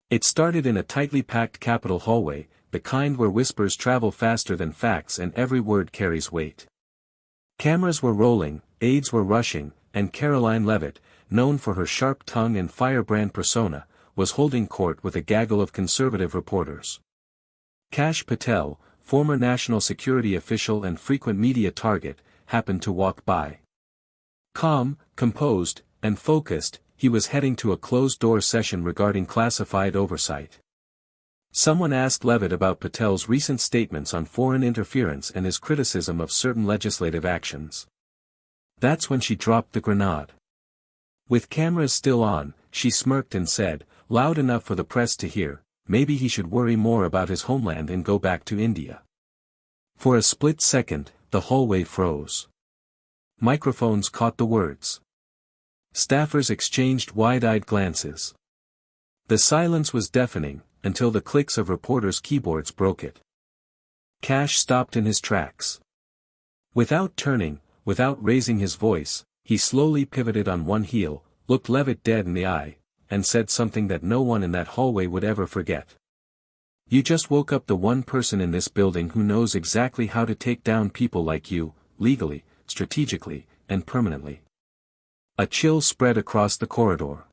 It started in a tightly packed Capitol hallway, the kind where whispers travel faster than facts and every word carries weight. Cameras were rolling, aides were rushing, and Karoline Leavitt, known for her sharp tongue and firebrand persona, was holding court with a gaggle of conservative reporters. Kash Patel, former national security official and frequent media target, happened to walk by. Calm, composed, and focused, he was heading to a closed-door session regarding classified oversight. Someone asked Leavitt about Patel's recent statements on foreign interference and his criticism of certain legislative actions. That's when she dropped the grenade. With cameras still on, she smirked and said, loud enough for the press to hear, maybe he should worry more about his homeland and go back to India. For a split second, the hallway froze. Microphones caught the words. Staffers exchanged wide-eyed glances. The silence was deafening, until the clicks of reporters' keyboards broke it. Kash stopped in his tracks. Without turning, without raising his voice, he slowly pivoted on one heel, looked Leavitt dead in the eye, and said something that no one in that hallway would ever forget. You just woke up the one person in this building who knows exactly how to take down people like you, legally, strategically, and permanently. A chill spread across the corridor.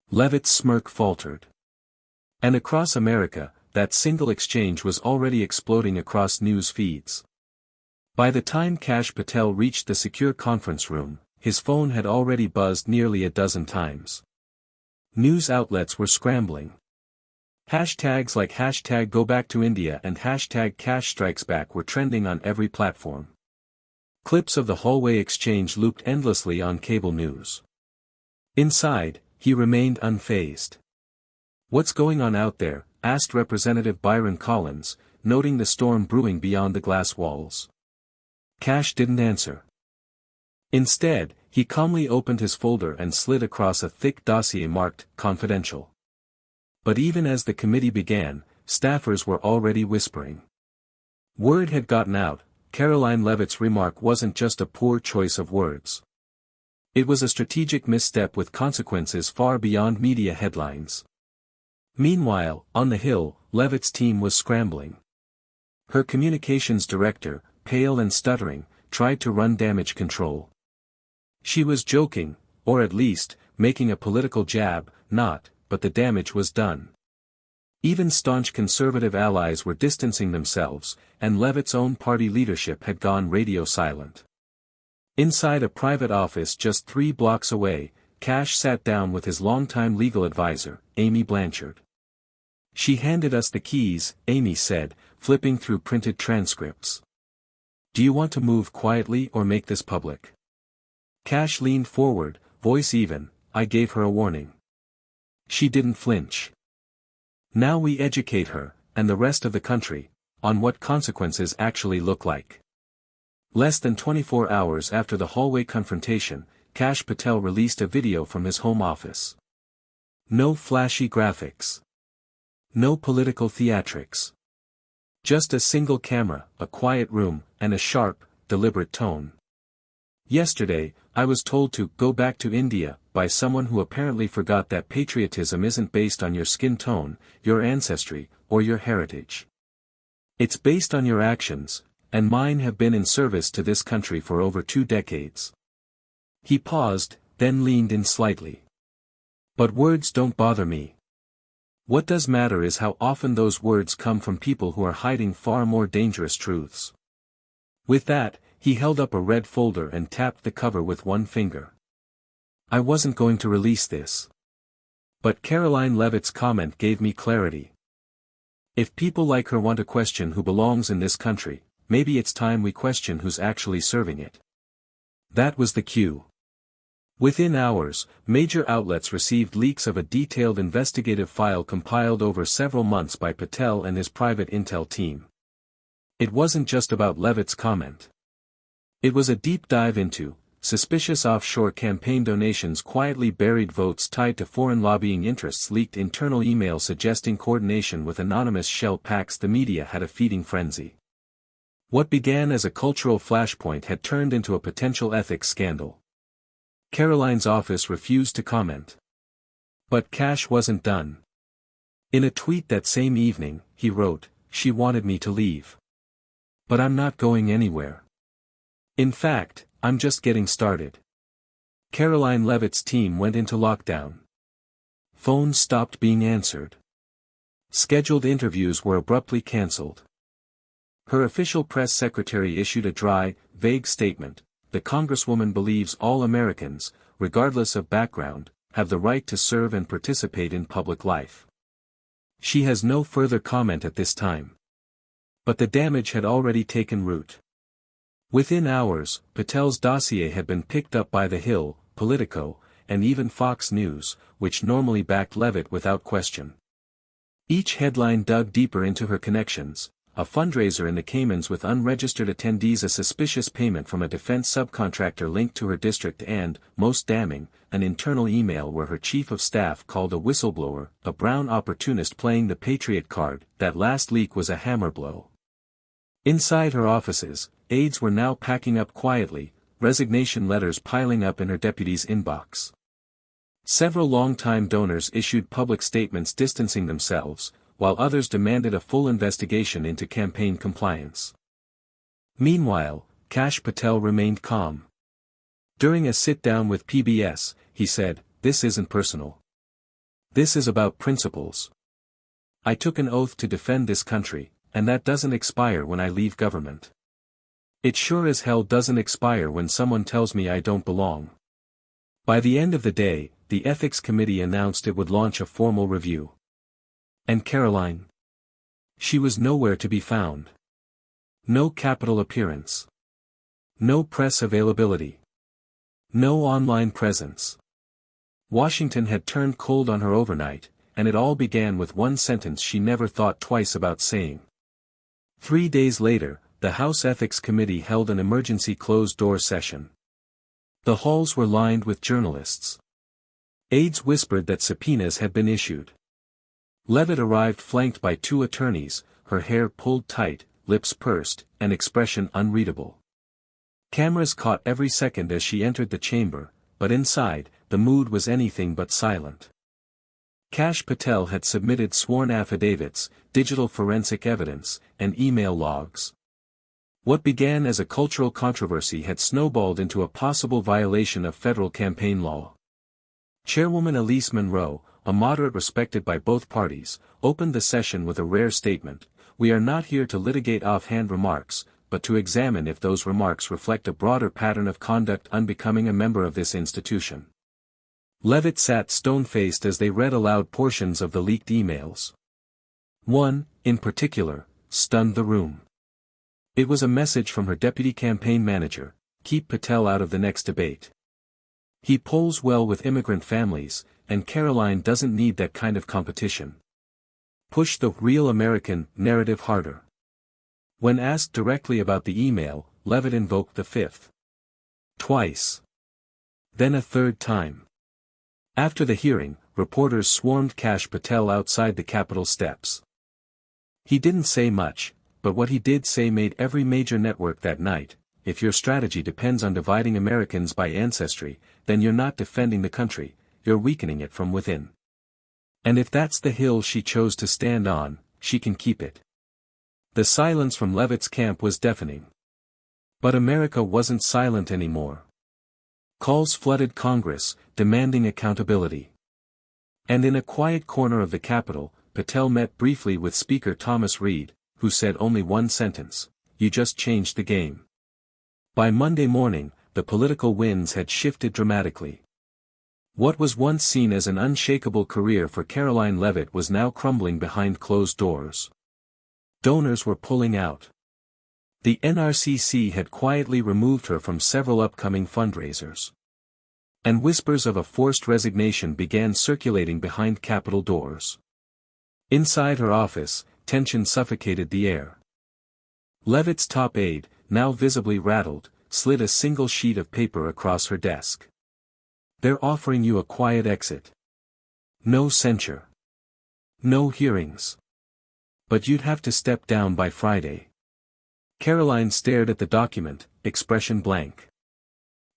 Leavitt's smirk faltered. And across America, that single exchange was already exploding across news feeds. By the time Kash Patel reached the secure conference room, his phone had already buzzed nearly a dozen times. News outlets were scrambling. Hashtags like hashtag go back to India and hashtag Kash strikes back were trending on every platform. Clips of the hallway exchange looped endlessly on cable news. Inside, he remained unfazed. What's going on out there? Asked Representative Byron Collins, noting the storm brewing beyond the glass walls. Kash didn't answer. Instead, he calmly opened his folder and slid across a thick dossier marked confidential. But even as the committee began, staffers were already whispering. Word had gotten out. Karoline Leavitt's remark wasn't just a poor choice of words. It was a strategic misstep with consequences far beyond media headlines. Meanwhile, on the Hill, Leavitt's team was scrambling. Her communications director, pale and stuttering, tried to run damage control. She was joking, or at least, making a political jab, but the damage was done. Even staunch conservative allies were distancing themselves, and Leavitt's own party leadership had gone radio silent. Inside a private office just 3 blocks away, Kash sat down with his longtime legal advisor, Amy Blanchard. She handed us the keys, Amy said, flipping through printed transcripts. Do you want to move quietly or make this public? Kash leaned forward, voice even, I gave her a warning. She didn't flinch. Now we educate her, and the rest of the country, on what consequences actually look like. Less than 24 hours after the hallway confrontation, Kash Patel released a video from his home office. No flashy graphics. No political theatrics. Just a single camera, a quiet room, and a sharp, deliberate tone. Yesterday, I was told to go back to India by someone who apparently forgot that patriotism isn't based on your skin tone, your ancestry, or your heritage. It's based on your actions, and mine have been in service to this country for over 2 decades. He paused, then leaned in slightly. But words don't bother me. What does matter is how often those words come from people who are hiding far more dangerous truths. With that, he held up a red folder and tapped the cover with one finger. I wasn't going to release this. But Karoline Leavitt's comment gave me clarity. If people like her want to question who belongs in this country, maybe it's time we question who's actually serving it. That was the cue. Within hours, major outlets received leaks of a detailed investigative file compiled over several months by Patel and his private intel team. It wasn't just about Leavitt's comment. It was a deep dive into suspicious offshore campaign donations, quietly buried votes tied to foreign lobbying interests, leaked internal emails suggesting coordination with anonymous shell packs. The media had a feeding frenzy. What began as a cultural flashpoint had turned into a potential ethics scandal. Karoline's office refused to comment. But Kash wasn't done. In a tweet that same evening, he wrote, "She wanted me to leave. But I'm not going anywhere. In fact, I'm just getting started." Karoline Leavitt's team went into lockdown. Phones stopped being answered. Scheduled interviews were abruptly cancelled. Her official press secretary issued a dry, vague statement: "The Congresswoman believes all Americans, regardless of background, have the right to serve and participate in public life." She has no further comment at this time. But the damage had already taken root. Within hours, Patel's dossier had been picked up by The Hill, Politico, and even Fox News, which normally backed Leavitt without question. Each headline dug deeper into her connections: a fundraiser in the Caymans with unregistered attendees, a suspicious payment from a defense subcontractor linked to her district, and, most damning, an internal email where her chief of staff called a whistleblower a brown opportunist playing the Patriot card. That last leak was a hammer blow. Inside her offices, aides were now packing up quietly, resignation letters piling up in her deputy's inbox. Several longtime donors issued public statements distancing themselves, while others demanded a full investigation into campaign compliance. Meanwhile, Kash Patel remained calm. During a sit-down with PBS, he said, "This isn't personal. This is about principles. I took an oath to defend this country, and that doesn't expire when I leave government. It sure as hell doesn't expire when someone tells me I don't belong." By the end of the day, the Ethics Committee announced it would launch a formal review. And Karoline? She was nowhere to be found. No Capitol appearance. No press availability. No online presence. Washington had turned cold on her overnight, and it all began with one sentence she never thought twice about saying. 3 days later, the House Ethics Committee held an emergency closed-door session. The halls were lined with journalists. Aides whispered that subpoenas had been issued. Leavitt arrived flanked by 2 attorneys, her hair pulled tight, lips pursed, and expression unreadable. Cameras caught every second as she entered the chamber, but inside, the mood was anything but silent. Kash Patel had submitted sworn affidavits, digital forensic evidence, and email logs. What began as a cultural controversy had snowballed into a possible violation of federal campaign law. Chairwoman Elise Monroe, a moderate respected by both parties, opened the session with a rare statement: "We are not here to litigate offhand remarks, but to examine if those remarks reflect a broader pattern of conduct unbecoming a member of this institution." Leavitt sat stone-faced as they read aloud portions of the leaked emails. One, in particular, stunned the room. It was a message from her deputy campaign manager: "Keep Patel out of the next debate. He polls well with immigrant families, and Karoline doesn't need that kind of competition. Push the real American narrative harder." When asked directly about the email, Leavitt invoked the fifth. Twice. Then a third time. After the hearing, reporters swarmed Kash Patel outside the Capitol steps. He didn't say much, but what he did say made every major network that night: "If your strategy depends on dividing Americans by ancestry, then you're not defending the country, you're weakening it from within. And if that's the hill she chose to stand on, she can keep it." The silence from Leavitt's camp was deafening. But America wasn't silent anymore. Calls flooded Congress, demanding accountability. And in a quiet corner of the Capitol, Patel met briefly with Speaker Thomas Reed, who said only one sentence: "You just changed the game." By Monday morning, the political winds had shifted dramatically. What was once seen as an unshakable career for Karoline Leavitt was now crumbling behind closed doors. Donors were pulling out. The NRCC had quietly removed her from several upcoming fundraisers. And whispers of a forced resignation began circulating behind Capitol doors. Inside her office, tension suffocated the air. Leavitt's top aide, now visibly rattled, slid a single sheet of paper across her desk. "They're offering you a quiet exit. No censure. No hearings. But you'd have to step down by Friday." Karoline stared at the document, expression blank.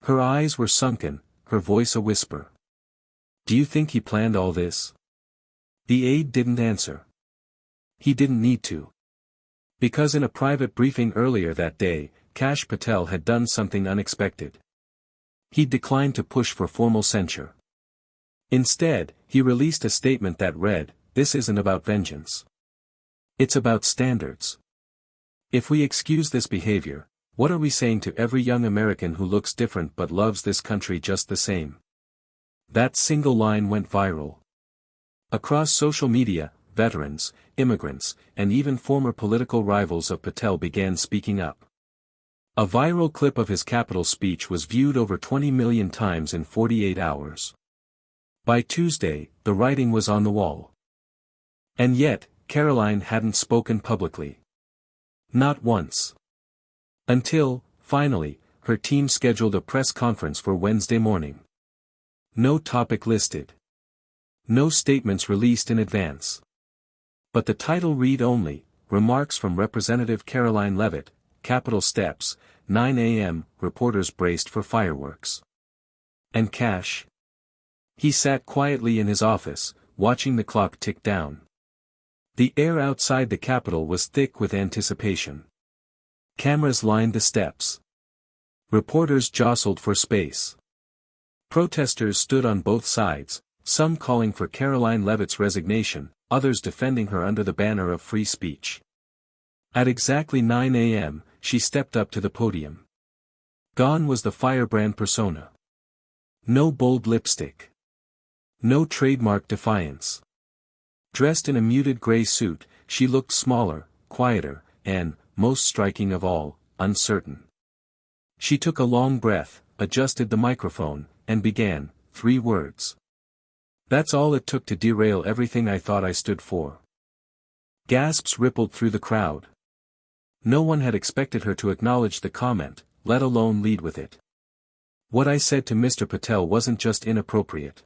Her eyes were sunken, her voice a whisper. "Do you think he planned all this? The aide didn't answer. He didn't need to. Because in a private briefing earlier that day, Kash Patel had done something unexpected. He declined to push for formal censure. Instead, he released a statement that read, "This isn't about vengeance. It's about standards. If we excuse this behavior, what are we saying to every young American who looks different but loves this country just the same?" That single line went viral. Across social media, veterans, immigrants, and even former political rivals of Patel began speaking up. A viral clip of his Capitol speech was viewed over 20 million times in 48 hours. By Tuesday, the writing was on the wall. And yet, Karoline hadn't spoken publicly. Not once. Until, finally, her team scheduled a press conference for Wednesday morning. No topic listed. No statements released in advance. But the title read only, "Remarks from Representative Karoline Leavitt, Capitol Steps, 9 a.m., reporters braced for fireworks." And Kash? He sat quietly in his office, watching the clock tick down. The air outside the Capitol was thick with anticipation. Cameras lined the steps. Reporters jostled for space. Protesters stood on both sides, some calling for Karoline Leavitt's resignation, others defending her under the banner of free speech. At exactly 9 a.m., she stepped up to the podium. Gone was the firebrand persona. No bold lipstick. No trademark defiance. Dressed in a muted gray suit, she looked smaller, quieter, and, most striking of all, uncertain. She took a long breath, adjusted the microphone, and began, 3 words. "That's all it took to derail everything I thought I stood for." Gasps rippled through the crowd. No one had expected her to acknowledge the comment, let alone lead with it. "What I said to Mr. Patel wasn't just inappropriate.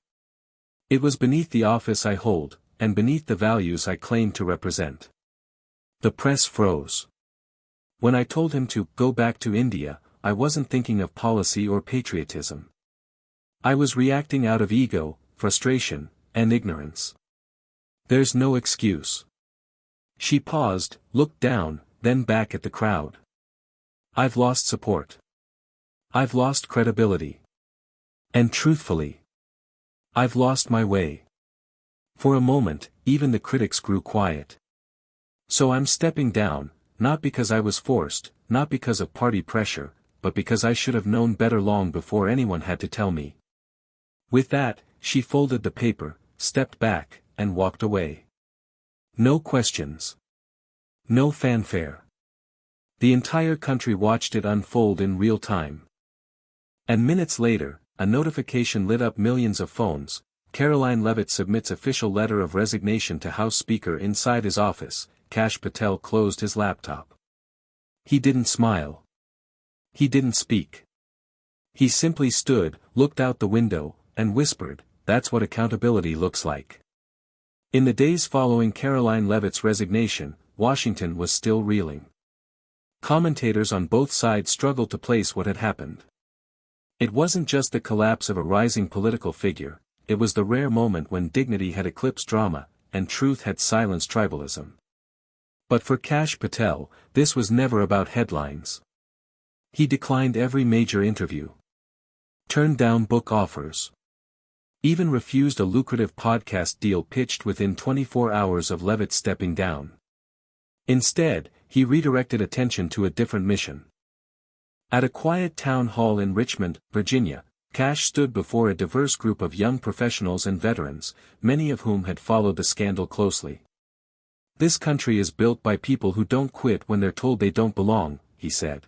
It was beneath the office I hold, and beneath the values I claim to represent." The press froze. "When I told him to go back to India, I wasn't thinking of policy or patriotism. I was reacting out of ego, frustration, and ignorance. There's no excuse." She paused, looked down, then back at the crowd. "I've lost support. I've lost credibility. And truthfully, I've lost my way." For a moment, even the critics grew quiet. "So I'm stepping down, not because I was forced, not because of party pressure, but because I should have known better long before anyone had to tell me." With that, she folded the paper, stepped back, and walked away. No questions. No fanfare. The entire country watched it unfold in real time. And minutes later, a notification lit up millions of phones. Karoline Leavitt submits official letter of resignation to House Speaker. Inside his office, Kash Patel closed his laptop. He didn't smile. He didn't speak. He simply stood, looked out the window, and whispered, "That's what accountability looks like." In the days following Karoline Leavitt's resignation, Washington was still reeling. Commentators on both sides struggled to place what had happened. It wasn't just the collapse of a rising political figure, it was the rare moment when dignity had eclipsed drama, and truth had silenced tribalism. But for Kash Patel, this was never about headlines. He declined every major interview. Turned down book offers. Even refused a lucrative podcast deal pitched within 24 hours of Leavitt stepping down. Instead, he redirected attention to a different mission. At a quiet town hall in Richmond, Virginia, Kash stood before a diverse group of young professionals and veterans, many of whom had followed the scandal closely. "This country is built by people who don't quit when they're told they don't belong," he said.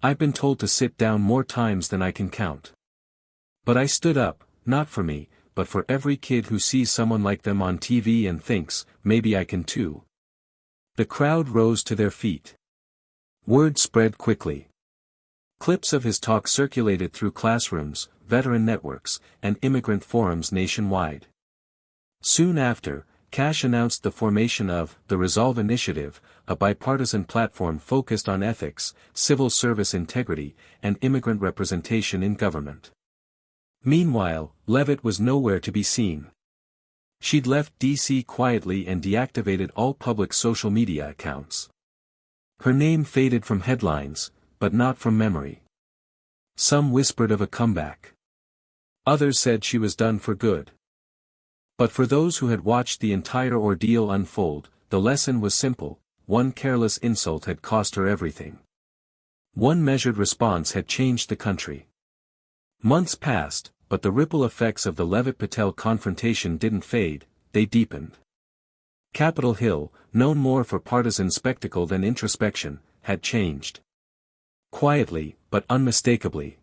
"I've been told to sit down more times than I can count. But I stood up, not for me, but for every kid who sees someone like them on TV and thinks, maybe I can too." The crowd rose to their feet. Word spread quickly. Clips of his talk circulated through classrooms, veteran networks, and immigrant forums nationwide. Soon after, Kash announced the formation of the Resolve Initiative, a bipartisan platform focused on ethics, civil service integrity, and immigrant representation in government. Meanwhile, Leavitt was nowhere to be seen. She'd left DC quietly and deactivated all public social media accounts. Her name faded from headlines, but not from memory. Some whispered of a comeback. Others said she was done for good. But for those who had watched the entire ordeal unfold, the lesson was simple: one careless insult had cost her everything. One measured response had changed the country. Months passed, but the ripple effects of the Leavitt-Patel confrontation didn't fade, they deepened. Capitol Hill, known more for partisan spectacle than introspection, had changed. Quietly, but unmistakably.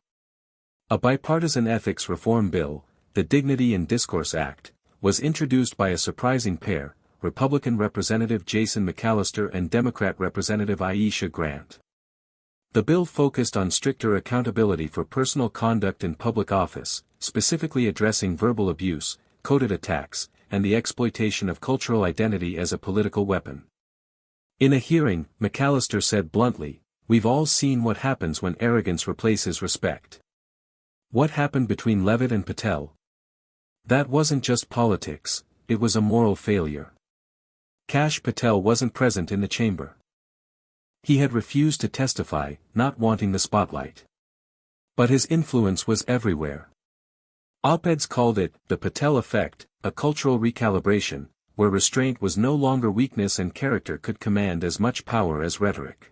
A bipartisan ethics reform bill, the Dignity in Discourse Act, was introduced by a surprising pair, Republican Representative Jason McAllister and Democrat Representative Aisha Grant. The bill focused on stricter accountability for personal conduct in public office, specifically addressing verbal abuse, coded attacks, and the exploitation of cultural identity as a political weapon. In a hearing, McAllister said bluntly, "We've all seen what happens when arrogance replaces respect. What happened between Leavitt and Patel? That wasn't just politics, it was a moral failure." Kash Patel wasn't present in the chamber. He had refused to testify, not wanting the spotlight. But his influence was everywhere. Op-eds called it the Patel effect, a cultural recalibration, where restraint was no longer weakness and character could command as much power as rhetoric.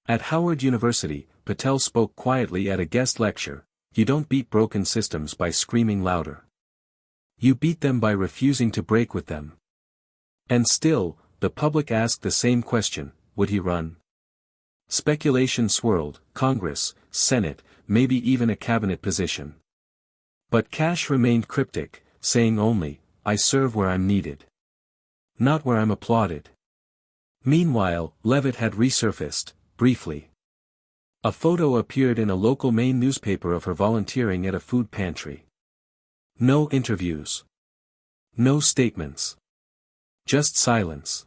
At Howard University, Patel spoke quietly at a guest lecture: "You don't beat broken systems by screaming louder. You beat them by refusing to break with them." And still, the public asked the same question: would he run? Speculation swirled: Congress, Senate, maybe even a cabinet position. But Kash remained cryptic, saying only, "I serve where I'm needed. Not where I'm applauded." Meanwhile, Leavitt had resurfaced, briefly. A photo appeared in a local Maine newspaper of her volunteering at a food pantry. No interviews. No statements. Just silence.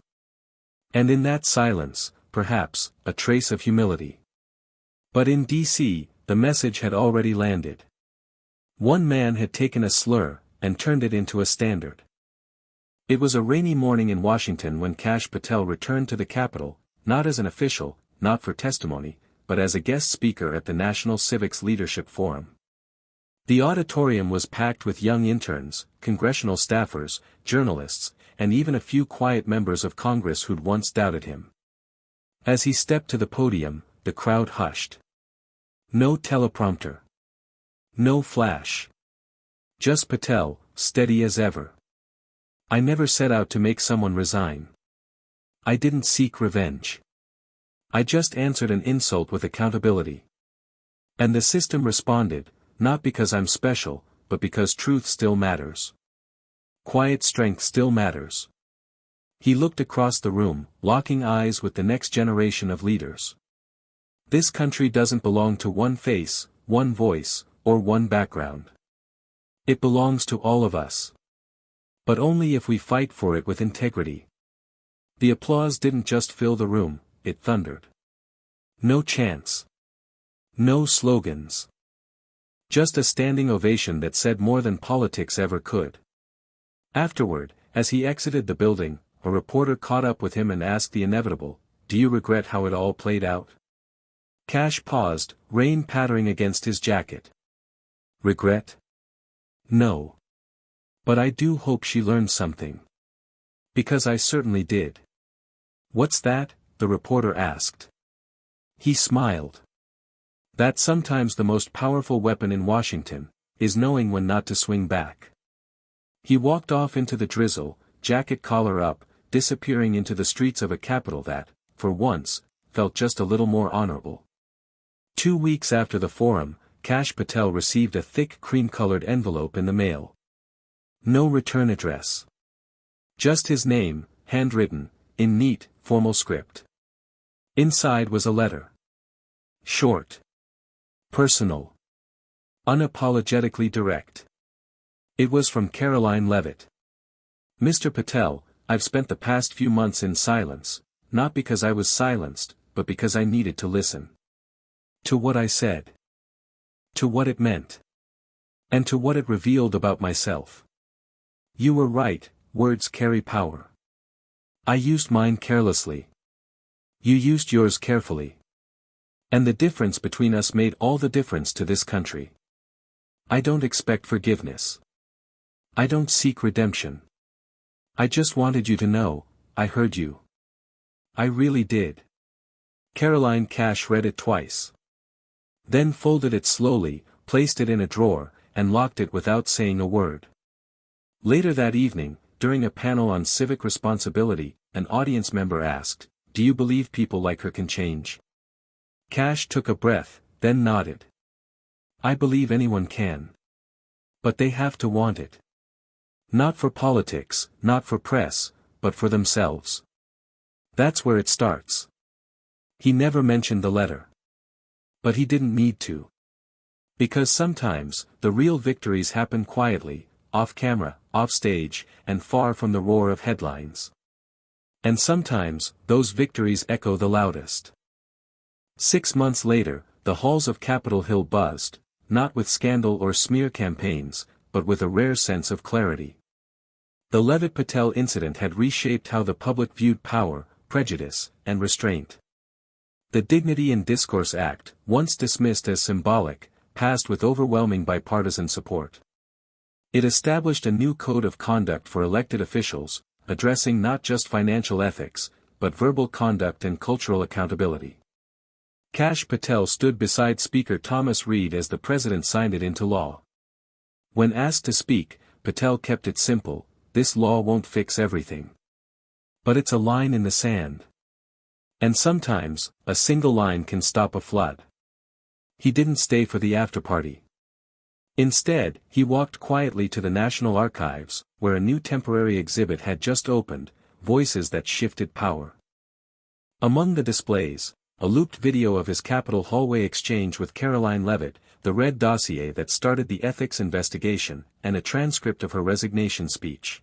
And in that silence, perhaps, a trace of humility. But in DC, the message had already landed. One man had taken a slur, and turned it into a standard. It was a rainy morning in Washington when Kash Patel returned to the Capitol, not as an official, not for testimony, but as a guest speaker at the National Civics Leadership Forum. The auditorium was packed with young interns, congressional staffers, journalists, and even a few quiet members of Congress who'd once doubted him. As he stepped to the podium, the crowd hushed. No teleprompter. No flash. Just Patel, steady as ever. "I never set out to make someone resign. I didn't seek revenge. I just answered an insult with accountability. And the system responded, not because I'm special, but because truth still matters. Quiet strength still matters." He looked across the room, locking eyes with the next generation of leaders. This country doesn't belong to one face, one voice, or one background. It belongs to all of us. But only if we fight for it with integrity. The applause didn't just fill the room, it thundered. No chants. No slogans. Just a standing ovation that said more than politics ever could. Afterward, as he exited the building, a reporter caught up with him and asked the inevitable, "Do you regret how it all played out?" Kash paused, rain pattering against his jacket. "Regret? No. But I do hope she learned something. Because I certainly did." "What's that?" the reporter asked. He smiled. "That sometimes the most powerful weapon in Washington, is knowing when not to swing back." He walked off into the drizzle, jacket collar up, disappearing into the streets of a capital that, for once, felt just a little more honorable. 2 weeks after the forum, Kash Patel received a thick cream-colored envelope in the mail. No return address. Just his name, handwritten, in neat, formal script. Inside was a letter. Short. Personal. Unapologetically direct. It was from Karoline Leavitt. "Mr. Patel, I've spent the past few months in silence, not because I was silenced, but because I needed to listen. To what I said. To what it meant. And to what it revealed about myself. You were right, words carry power. I used mine carelessly. You used yours carefully. And the difference between us made all the difference to this country. I don't expect forgiveness. I don't seek redemption. I just wanted you to know, I heard you. I really did. Karoline Kash read it twice. Then folded it slowly, placed it in a drawer, and locked it without saying a word. Later that evening, during a panel on civic responsibility, an audience member asked, "Do you believe people like her can change?" Kash took a breath, then nodded. "I believe anyone can. But they have to want it. Not for politics, not for press, but for themselves. That's where it starts." He never mentioned the letter. But he didn't need to. Because sometimes, the real victories happen quietly, off camera, off stage, and far from the roar of headlines. And sometimes, those victories echo the loudest. 6 months later, the halls of Capitol Hill buzzed, not with scandal or smear campaigns, but with a rare sense of clarity. The Leavitt Patel incident had reshaped how the public viewed power, prejudice, and restraint. The Dignity in Discourse Act, once dismissed as symbolic, passed with overwhelming bipartisan support. It established a new code of conduct for elected officials, addressing not just financial ethics, but verbal conduct and cultural accountability. Kash Patel stood beside Speaker Thomas Reed as the president signed it into law. When asked to speak, Patel kept it simple: "This law won't fix everything. But it's a line in the sand. And sometimes, a single line can stop a flood." He didn't stay for the after-party. Instead, he walked quietly to the National Archives, where a new temporary exhibit had just opened, Voices That Shifted Power. Among the displays, a looped video of his Capitol hallway exchange with Karoline Leavitt, the red dossier that started the ethics investigation, and a transcript of her resignation speech.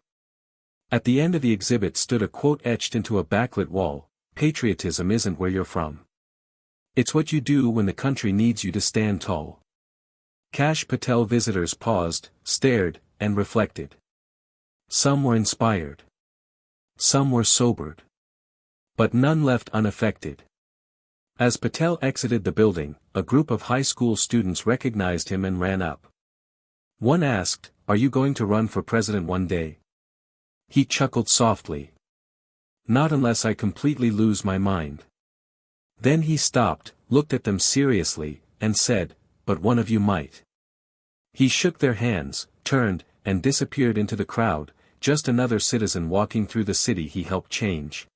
At the end of the exhibit stood a quote etched into a backlit wall: "Patriotism isn't where you're from. It's what you do when the country needs you to stand tall." Kash Patel visitors paused, stared, and reflected. Some were inspired. Some were sobered. But none left unaffected. As Patel exited the building, a group of high school students recognized him and ran up. One asked, "Are you going to run for president one day?" He chuckled softly. "Not unless I completely lose my mind." Then he stopped, looked at them seriously, and said, "But one of you might." He shook their hands, turned, and disappeared into the crowd, just another citizen walking through the city he helped change.